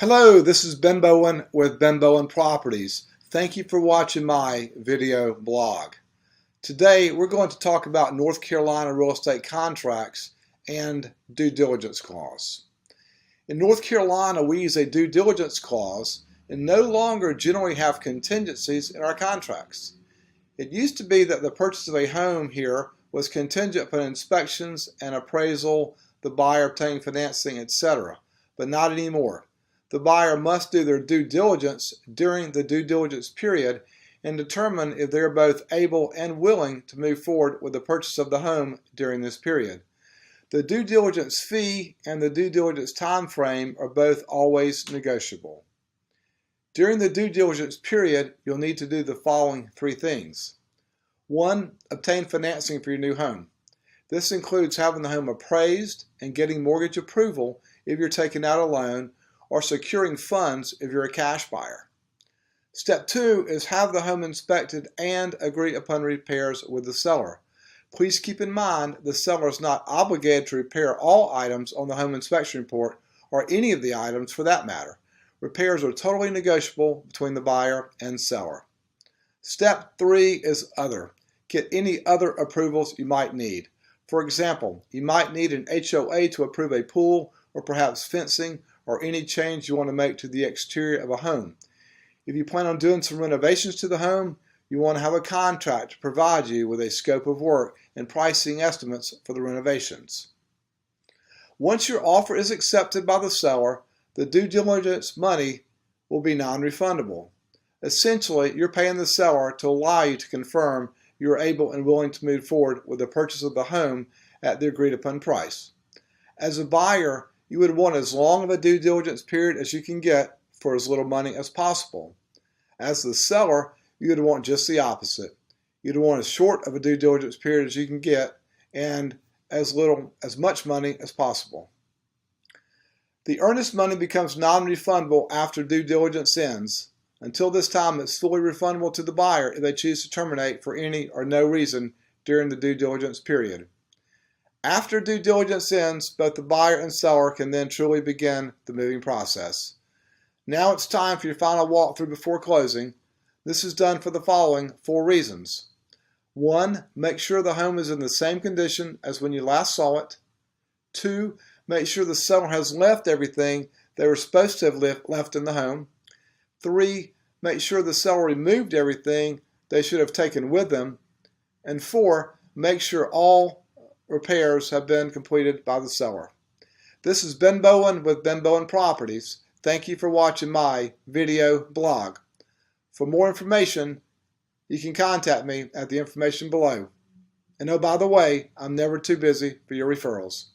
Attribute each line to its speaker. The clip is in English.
Speaker 1: Hello, this is Ben Bowen with Ben Bowen Properties. Thank you for watching my video blog. Today we're going to talk about North Carolina real estate contracts and due diligence clause. In North Carolina, we use a due diligence clause and no longer generally have contingencies in our contracts. It used to be that the purchase of a home here was contingent upon inspections and appraisal, the buyer obtaining financing, etc., but not anymore. The buyer must do their due diligence during the due diligence period and determine if they are both able and willing to move forward with the purchase of the home during this period. The due diligence fee and the due diligence time frame are both always negotiable. During the due diligence period, you'll need to do the following three things. 1. Obtain financing for your new home. This includes having the home appraised and getting mortgage approval if you're taking out a loan, or securing funds if you're a cash buyer. Step 2 is have the home inspected and agree upon repairs with the seller. Please keep in mind the seller is not obligated to repair all items on the home inspection report or any of the items for that matter. Repairs are totally negotiable between the buyer and seller. Step 3 is other. Get any other approvals you might need. For example, you might need an HOA to approve a pool or perhaps fencing or any change you want to make to the exterior of a home. If you plan on doing some renovations to the home, you want to have a contract to provide you with a scope of work and pricing estimates for the renovations. Once your offer is accepted by the seller, the due diligence money will be non-refundable. Essentially, you're paying the seller to allow you to confirm you are able and willing to move forward with the purchase of the home at the agreed upon price. As a buyer, you would want as long of a due diligence period as you can get for as little money as possible. As the seller, you would want just the opposite. You'd want as short of a due diligence period as you can get and as much money as possible. The earnest money becomes non-refundable after due diligence ends. Until this time, it's fully refundable to the buyer if they choose to terminate for any or no reason during the due diligence period. After due diligence ends, both the buyer and seller can then truly begin the moving process. Now it's time for your final walkthrough before closing. This is done for the following 4 reasons. 1. Make sure the home is in the same condition as when you last saw it. 2. Make sure the seller has left everything they were supposed to have left in the home. 3. Make sure the seller removed everything they should have taken with them. And 4. Make sure all repairs have been completed by the seller. This is Ben Bowen with Ben Bowen Properties. Thank you for watching my video blog. For more information, you can contact me at the information below. And oh, by the way, I'm never too busy for your referrals.